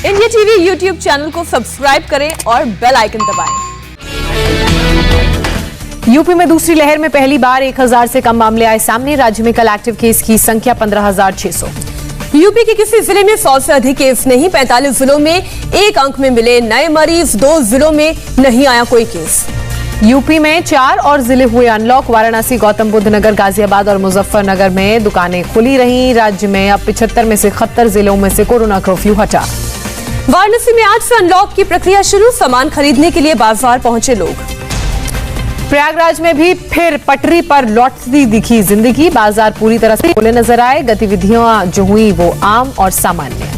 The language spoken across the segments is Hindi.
इंडिया टीवी यूट्यूब चैनल को सब्सक्राइब करें और बेल आइकन दबाएं। यूपी में दूसरी लहर में पहली बार 1000 से कम मामले आए सामने। राज्य में कल एक्टिव केस की संख्या 15,600। यूपी के किसी जिले में 100 से अधिक केस नहीं। 45 जिलों में एक अंक में मिले नए मरीज। 2 जिलों में नहीं आया कोई केस। यूपी में 4 और जिले हुए अनलॉक। वाराणसी, गौतम बुद्ध नगर, गाजियाबाद और मुजफ्फरनगर में दुकानें खुली रहीं। राज्य में अब 75 में से 71 जिलों में से कोरोना कर्फ्यू हटा। वाराणसी में आज से अनलॉक की प्रक्रिया शुरू। सामान खरीदने के लिए बाजार पहुंचे लोग। प्रयागराज में भी फिर पटरी पर लौटती दिखी जिंदगी। बाजार पूरी तरह से खुले नजर आए। गतिविधियां जो हुई वो आम और सामान्य।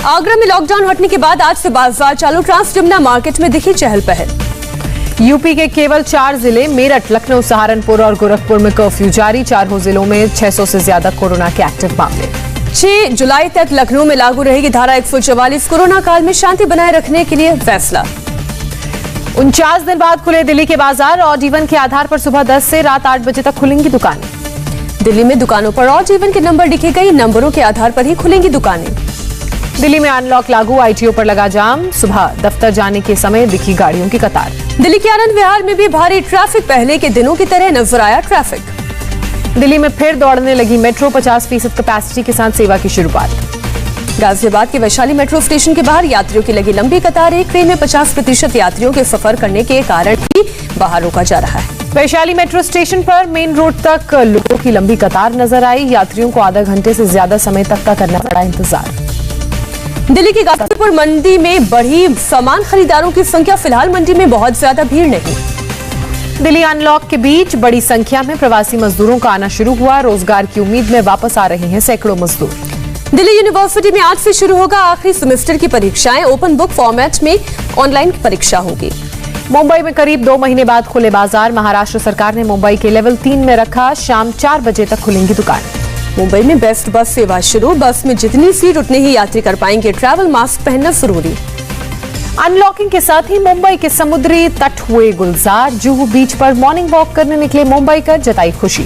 आगरा में लॉकडाउन हटने के बाद आज से बाजार चालू। ट्रांस यमुना मार्केट में दिखी चहल पहल। यूपी के केवल 4 जिले मेरठ, लखनऊ, सहारनपुर और गोरखपुर में कर्फ्यू जारी। 4 जिलों में 600 से ज्यादा कोरोना के एक्टिव मामले। 6 जुलाई तक लखनऊ में लागू रहेगी धारा 144। कोरोना काल में शांति बनाए रखने के लिए फैसला। 49 दिन बाद खुले दिल्ली के बाजार। ऑड इवन के आधार पर सुबह 10 से रात 8 बजे तक खुलेंगी दुकानें। दिल्ली में दुकानों पर ऑड इवन के नंबर लिखे गए। नंबरों के आधार पर ही खुलेंगी दुकानें। दिल्ली में अनलॉक लागू। आईटीओ पर लगा जाम। सुबह दफ्तर जाने के समय दिखी गाड़ियों की कतार। दिल्ली के आनंद विहार में भी भारी ट्रैफिक। पहले के दिनों की तरह नजर आया ट्रैफिक। दिल्ली में फिर दौड़ने लगी मेट्रो। 50% कैपेसिटी के साथ सेवा की शुरुआत। गाजियाबाद के वैशाली मेट्रो स्टेशन के बाहर यात्रियों की लगी लंबी कतार। एक ट्रेन में 50% यात्रियों के सफर करने के कारण ही बाहर रोका जा रहा है। वैशाली मेट्रो स्टेशन पर मेन रोड तक लोगों की लंबी कतार नजर आई। यात्रियों को आधा घंटे से ज्यादा समय तक का करना पड़ा इंतजार। दिल्ली की गाजीपुर मंडी में बढ़ी सामान खरीदारों की संख्या। फिलहाल मंडी में बहुत ज्यादा भीड़ नहीं। दिल्ली अनलॉक के बीच बड़ी संख्या में प्रवासी मजदूरों का आना शुरू हुआ। रोजगार की उम्मीद में वापस आ रहे हैं सैकड़ों मजदूर। दिल्ली यूनिवर्सिटी में आज से शुरू होगा आखिरी सेमेस्टर की परीक्षाएं। ओपन बुक फॉर्मेट में ऑनलाइन परीक्षा होगी। मुंबई में करीब 2 महीने बाद खुले बाजार। महाराष्ट्र सरकार ने मुंबई के लेवल 3 में रखा। शाम 4 बजे तक खुलेंगी दुकान। मुंबई में बेस्ट बस सेवा शुरू। बस में जितनी सीट उतने ही यात्री कर पाएंगे। ट्रैवल मास्क पहनना जरूरी। अनलॉकिंग के साथ ही मुंबई के समुद्री तट हुए गुलजार। जुहू बीच पर मॉर्निंग वॉक करने निकले मुंबई कर जताई खुशी।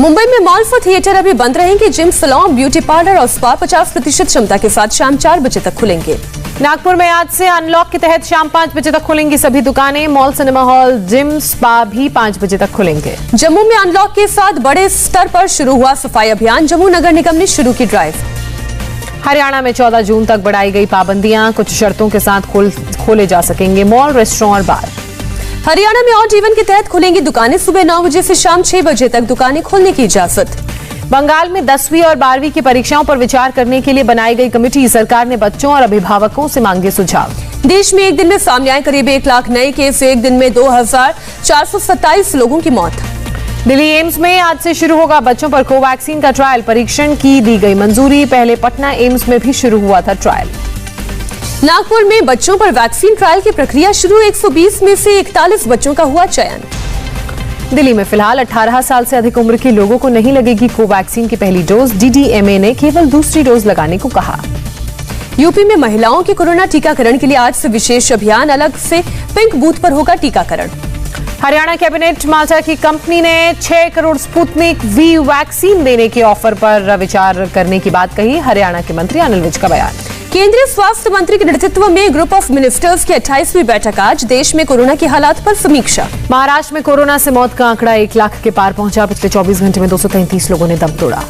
मुंबई में मॉल व थिएटर अभी बंद रहेंगे। जिम, सैलून, ब्यूटी पार्लर और स्पा 50% क्षमता के साथ शाम 4 बजे तक खुलेंगे। नागपुर में आज से अनलॉक के तहत शाम 5 बजे तक खुलेंगी सभी दुकानें। Mall, cinema hall, gym, spa भी 5 बजे तक खुलेंगे। जम्मू में अनलॉक के साथ बड़े स्तर पर शुरू हुआ सफाई अभियान। जम्मू नगर निगम ने शुरू की ड्राइव। हरियाणा में 14 जून तक बढ़ाई गई पाबंदियां। कुछ शर्तों के साथ खोले जा सकेंगे मॉल, रेस्टोरेंट और बार। हरियाणा में ऑड इवन के तहत खुलेंगी दुकानें। सुबह 9 बजे से शाम 6 बजे तक दुकानें खोलने की इजाजत। बंगाल में 10वीं और 12वीं की परीक्षाओं पर विचार करने के लिए बनाई गई कमेटी। सरकार ने बच्चों और अभिभावकों से मांगे सुझाव। देश में एक दिन में सामने आए करीब 1 लाख नए केस। एक दिन में 2,427 लोगों की मौत। दिल्ली एम्स में आज से शुरू होगा बच्चों पर कोवैक्सीन का ट्रायल। परीक्षण की दी गई मंजूरी। पहले पटना एम्स में भी शुरू हुआ था ट्रायल। नागपुर में बच्चों पर वैक्सीन ट्रायल की प्रक्रिया शुरू। 120 में से 41 बच्चों का हुआ चयन। दिल्ली में फिलहाल 18 साल से अधिक उम्र के लोगों को नहीं लगेगी कोवैक्सीन की पहली डोज। डीडीएमए ने केवल दूसरी डोज लगाने को कहा। यूपी में महिलाओं के कोरोना टीकाकरण के लिए आज से विशेष अभियान। अलग से पिंक बूथ पर होगा टीकाकरण। हरियाणा कैबिनेट माल्टा की कंपनी ने 6 करोड़ स्पुतनिक वी वैक्सीन देने के ऑफर पर विचार करने की बात कही। हरियाणा के मंत्री अनिल विज का बयान। केंद्रीय स्वास्थ्य मंत्री के नेतृत्व में ग्रुप ऑफ मिनिस्टर्स की 28वीं बैठक आज। देश में कोरोना के हालात पर समीक्षा। महाराष्ट्र में कोरोना से मौत का आंकड़ा 1 लाख के पार पहुंचा। पिछले 24 घंटे में 233 लोगों ने दम तोड़ा।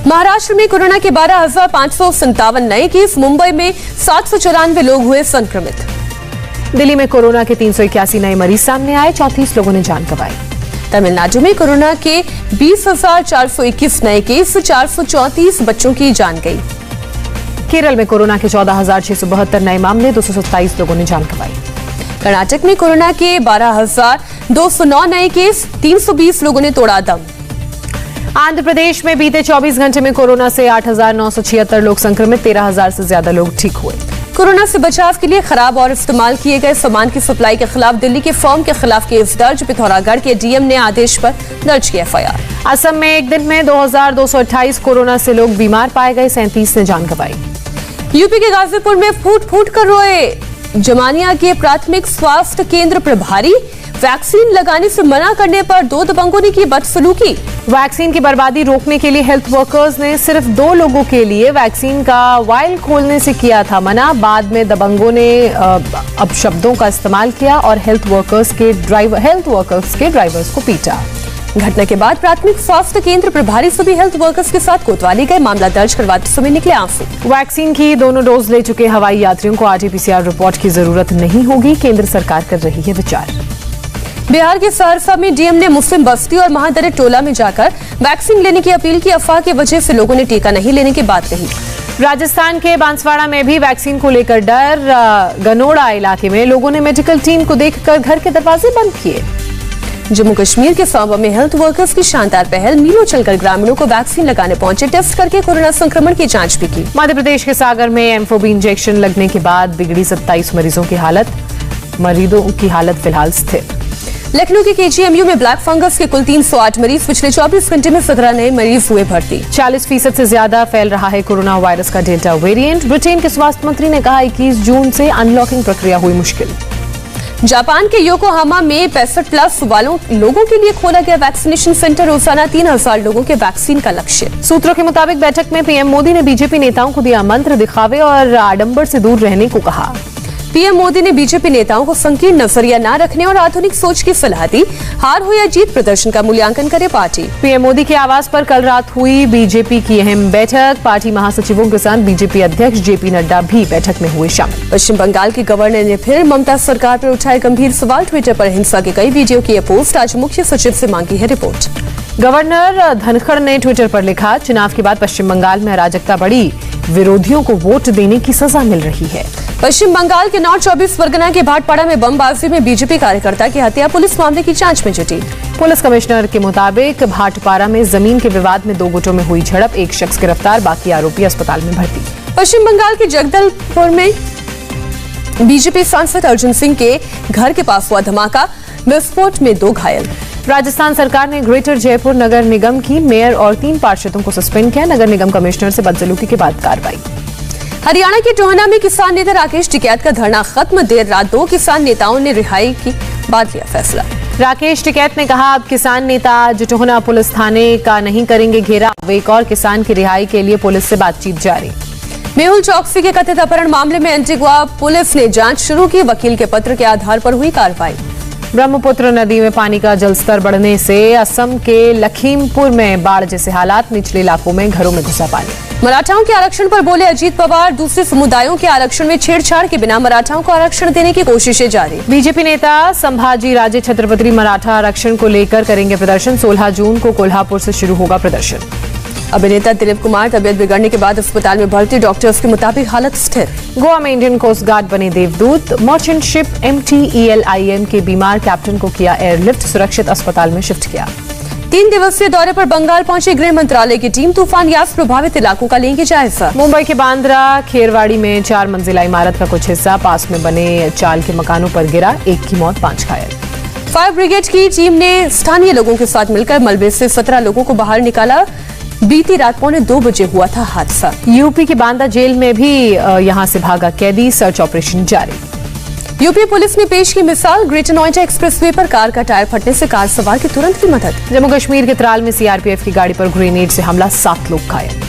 महाराष्ट्र में कोरोना के 12,557 नए केस। मुंबई में 794 लोग हुए संक्रमित। दिल्ली में कोरोना के 381 नए मरीज सामने आए। 34 लोगों ने जान गंवाई। तमिलनाडु में कोरोना के 20,421 नए केस। 434 बच्चों की जान गई। केरल में कोरोना के 14,672 नए मामले। 227 लोगों ने जान गंवाई। कर्नाटक में कोरोना के 12,209 नए केस। 320 लोगों ने तोड़ा दम। आंध्र प्रदेश में बीते 24 घंटे में कोरोना से 8,976 लोग संक्रमित। 13,000 से ज्यादा लोग ठीक हुए। कोरोना से बचाव के लिए खराब और इस्तेमाल किए गए सामान की सप्लाई के खिलाफ दिल्ली के फर्म के खिलाफ केस दर्ज। पिथौरागढ़ के डीएम ने आदेश पर दर्ज किया एफआईआर। असम में एक दिन में 2,228 कोरोना से लोग बीमार पाए गए। 37 ने जान गंवाई। यूपी के गाजीपुर में फूट फूट कर रोए। जमानिया के प्राथमिक स्वास्थ्य केंद्र प्रभारी। वैक्सीन लगाने से मना करने पर 2 दबंगों ने की बदसलूकी। वैक्सीन की बर्बादी रोकने के लिए हेल्थ वर्कर्स ने सिर्फ 2 लोगों के लिए वैक्सीन का वायल खोलने से किया था मना। बाद में दबंगों ने अपशब्दों का इस्तेमाल किया और हेल्थ वर्कर्स के ड्राइवर्स को पीटा। घटना के बाद प्राथमिक स्वास्थ्य केंद्र प्रभारी सभी हेल्थ वर्कर्स के साथ कोतवाली गए। मामला दर्ज करवाते समय निकले आंसू। वैक्सीन की दोनों डोज ले चुके हवाई यात्रियों को RT-PCR रिपोर्ट की जरूरत नहीं होगी। केंद्र सरकार कर रही है विचार। बिहार के सहरसा में डीएम ने मुस्लिम बस्ती और महादरे टोला में जाकर वैक्सीन लेने की अपील की। अफवाह की वजह से लोगों ने टीका नहीं लेने की बात कही। राजस्थान के बांसवाड़ा में भी वैक्सीन को लेकर डर। गनोड़ा इलाके में लोगों ने मेडिकल टीम को देखकर घर के दरवाजे बंद किए। जम्मू कश्मीर के सांबा में हेल्थ वर्कर्स की शानदार पहल। मीलों चलकर ग्रामीणों को वैक्सीन लगाने पहुंचे। टेस्ट करके कोरोना संक्रमण की जांच भी की। मध्य प्रदेश के सागर में एम्फोबी इंजेक्शन लगने के बाद बिगड़ी 27 मरीजों की हालत फिलहाल स्थिर। लखनऊ के KGMU में ब्लैक फंगस के कुल 308 मरीज। पिछले 24 घंटे में 17 नए मरीज हुए भर्ती। 40% से ज्यादा फैल रहा है कोरोना वायरस का डेल्टा वेरिएंट। ब्रिटेन के स्वास्थ्य मंत्री ने कहा 21 जून से अनलॉकिंग प्रक्रिया हुई मुश्किल। जापान के योकोहामा में 65+ वालों लोगों के लिए खोला गया वैक्सीनेशन सेंटर। रोजाना 3000 लोगों के वैक्सीन का लक्ष्य। सूत्रों के मुताबिक बैठक में पीएम मोदी ने बीजेपी नेताओं को दिया मंत्र। दिखावे और आडंबर से दूर रहने को कहा। पीएम मोदी ने बीजेपी नेताओं को संकीर्ण नजरिया न रखने और आधुनिक सोच की सलाह दी। हार हो या जीत, प्रदर्शन का मूल्यांकन करे पार्टी। पीएम मोदी के आवास पर कल रात हुई बीजेपी की अहम बैठक। पार्टी महासचिवों के साथ बीजेपी अध्यक्ष जेपी नड्डा भी बैठक में हुए शामिल। पश्चिम बंगाल के गवर्नर ने फिर ममता सरकार पर उठाए गंभीर सवाल। ट्विटर पर हिंसा के कई वीडियो की पोस्ट। आज मुख्य सचिव से मांगी है रिपोर्ट। गवर्नर धनखड़ ने ट्विटर पर लिखा, चुनाव के बाद पश्चिम बंगाल में अराजकता बढ़ी। विरोधियों को वोट देने की सजा मिल रही है। पश्चिम बंगाल के नॉर्थ 24 परगना के भाटपाड़ा में बमबाजी में बीजेपी कार्यकर्ता की हत्या। पुलिस मामले की जांच में जुटी। पुलिस कमिश्नर के मुताबिक भाटपाड़ा में जमीन के विवाद में 2 गुटों में हुई झड़प। एक शख्स गिरफ्तार, बाकी आरोपी अस्पताल में भर्ती। पश्चिम बंगाल के जगदलपुर में बीजेपी सांसद अर्जुन सिंह के घर के पास हुआ धमाका। विस्फोट में 2 घायल। राजस्थान सरकार ने ग्रेटर जयपुर नगर निगम की मेयर और 3 पार्षदों को सस्पेंड किया। नगर निगम कमिश्नर से बदसलूकी के बाद कार्रवाई। हरियाणा के टोहना में किसान नेता राकेश टिकैत का धरना खत्म। देर रात 2 किसान नेताओं ने रिहाई की बाद लिया फैसला। राकेश टिकैत ने कहा, अब किसान नेता आज टोहना पुलिस थाने का नहीं करेंगे घेराव। एक और किसान की रिहाई के लिए पुलिस से बातचीत जारी। मेहुल चौकसी के कथित अपहरण मामले में एंटीगुआ पुलिस ने जांच शुरू की। वकील के पत्र के आधार पर हुई कार्रवाई। ब्रह्मपुत्र नदी में पानी का जलस्तर बढ़ने से असम के लखीमपुर में बाढ़ जैसे हालात। निचले इलाकों में घरों में घुसा पानी। मराठाओं के आरक्षण पर बोले अजीत पवार। दूसरे समुदायों के आरक्षण में छेड़छाड़ के बिना मराठाओं को आरक्षण देने की कोशिशें जारी। बीजेपी नेता संभाजी राजे छत्रपति मराठा आरक्षण को लेकर करेंगे प्रदर्शन। 16 जून को कोल्हापुर से शुरू होगा प्रदर्शन। अभिनेता दिलीप कुमार तबियत बिगड़ने के बाद अस्पताल में भर्ती। डॉक्टर्स के मुताबिक हालत स्थिर। गोवा में इंडियन कोस्ट गार्ड बने देवदूत। मर्चेंट शिप MT ELIM के बीमार कैप्टन को किया एयरलिफ्ट। सुरक्षित अस्पताल में शिफ्ट किया। 3 दिवसीय दौरे पर बंगाल पहुंची गृह मंत्रालय की टीम। तूफान यास प्रभावित इलाकों का लेंगे जायजा। मुंबई के बांद्रा खेरवाड़ी में 4 मंजिला इमारत का कुछ हिस्सा पास में बने चाल के मकानों पर गिरा। 1 की मौत, 5 घायल। फायर ब्रिगेड की टीम ने स्थानीय लोगों के साथ मिलकर मलबे से 17 लोगों को बाहर निकाला। बीती रात 2:15 बजे हुआ था हादसा। यूपी की बांदा जेल में भी यहां से भागा कैदी। सर्च ऑपरेशन जारी। यूपी पुलिस ने पेश की मिसाल। ग्रेटर नोएडा एक्सप्रेसवे पर कार का टायर फटने से कार सवार की तुरंत की मदद। जम्मू कश्मीर के त्राल में CRPF की गाड़ी पर ग्रेनेड से हमला, 7 लोग घायल।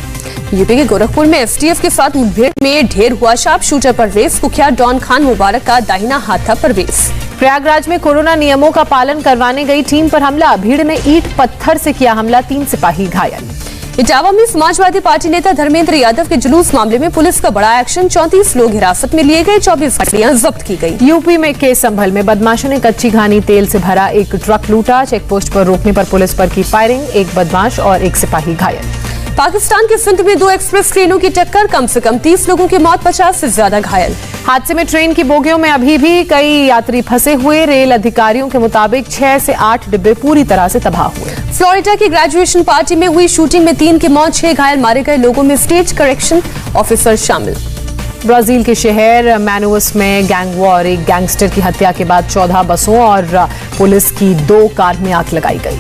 यूपी के गोरखपुर में STF के साथ मुठभेड़ में ढेर हुआ। Sharp shooter Parvez. कुख्यात डॉन खान मुबारक का दाहिना हाथ था परवेज। प्रयागराज में कोरोना नियमों का पालन करवाने गई टीम पर हमला। भीड़ ने ईंट पत्थर से किया हमला, 3 सिपाही घायल। इटावा में समाजवादी पार्टी नेता धर्मेंद्र यादव के जुलूस मामले में पुलिस का बड़ा एक्शन। 34 लोग हिरासत में लिए गए। 24 गाड़ियां जब्त की गई। यूपी में के संभल में बदमाशों ने कच्ची घानी तेल से भरा एक ट्रक लूटा। चेकपोस्ट पर रोकने पर पुलिस पर की फायरिंग। 1 बदमाश और 1 सिपाही घायल। पाकिस्तान के सिंध में 2 एक्सप्रेस ट्रेनों की टक्कर। कम से कम 30 लोगों की मौत, 50 से ज्यादा घायल। हादसे में ट्रेन की बोगियों में अभी भी कई यात्री फंसे हुए। रेल अधिकारियों के मुताबिक 6 से 8 डिब्बे पूरी तरह से तबाह हुए। फ्लोरिडा की ग्रेजुएशन पार्टी में हुई शूटिंग में 3 की मौत, 6 घायल। मारे गए लोगों में स्टेट करेक्शन ऑफिसर शामिल। ब्राजील के शहर मैनुअस में गैंग वॉर। एक गैंगस्टर की हत्या के बाद 14 बसों और पुलिस की 2 कार में आग लगाई गई।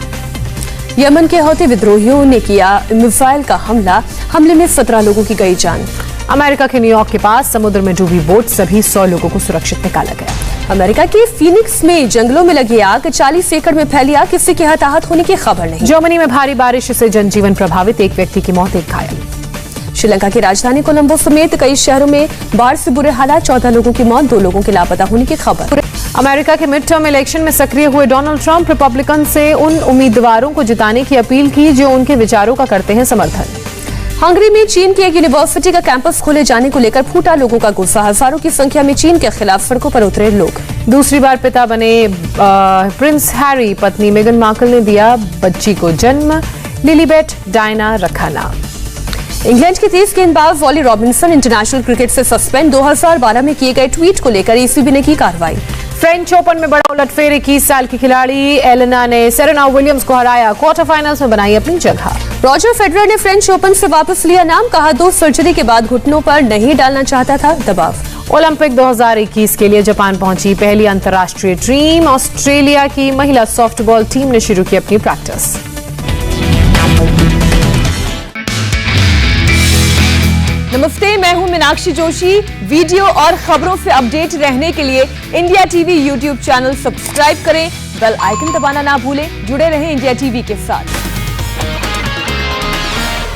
यमन के हौती विद्रोहियों ने किया मिसाइल का हमला। हमले में 17 लोगों की गई जान। अमेरिका के न्यूयॉर्क के पास समुद्र में डूबी बोट सभी 100 लोगों को सुरक्षित निकाला गया। अमेरिका के फीनिक्स में जंगलों में लगी आग, 40 एकड़ में फैली आग, किसी के हताहत होने की खबर नहीं। जर्मनी में भारी बारिश से जनजीवन प्रभावित, एक व्यक्ति की मौत, एक घायल। श्रीलंका की राजधानी कोलंबो समेत कई शहरों में बाढ़ से बुरे हालात, 14 लोगों की मौत, 2 लोगों के लापता होने की खबर। अमेरिका के मिड टर्म इलेक्शन में सक्रिय हुए डोनाल्ड ट्रंप रिपब्लिकन से उन उम्मीदवारों को जिताने की अपील की जो उनके विचारों का करते हैं समर्थन। हंगरी में चीन की एक यूनिवर्सिटी का कैंपस खोले जाने को लेकर फूटा लोगों का गुस्सा, हजारों की संख्या में चीन के खिलाफ सड़कों पर उतरे लोग। दूसरी बार पिता बने प्रिंस हैरी, पत्नी मेगन मार्कल ने दिया बच्ची को जन्म, लिलीबेट डायना रखा नाम। इंग्लैंड के तेज गेंदबाज वॉली रॉबिन्सन इंटरनेशनल क्रिकेट से सस्पेंड, 2012 में किए गए ट्वीट को लेकर ईसीबी ने की कार्रवाई। फ्रेंच ओपन में बड़ा उलटफेर, 21 साल की खिलाड़ी एलेना ने सेरेना विलियम्स को हराया, क्वार्टर फाइनल्स में बनाई अपनी जगह। रॉजर फेडरर ने फ्रेंच ओपन से वापस लिया नाम, कहा 2 सर्जरी के बाद घुटनों पर नहीं डालना चाहता था दबाव। ओलंपिक 2021 के लिए जापान पहुंची पहली अंतर्राष्ट्रीय टीम, ऑस्ट्रेलिया की महिला सॉफ्टबॉल टीम ने शुरू की अपनी प्रैक्टिस। नमस्ते, मैं हूं मीनाक्षी जोशी। वीडियो और खबरों से अपडेट रहने के लिए India TV YouTube channel subscribe करें, बेल आइकन दबाना ना भूलें। जुड़े रहें इंडिया टीवी के साथ।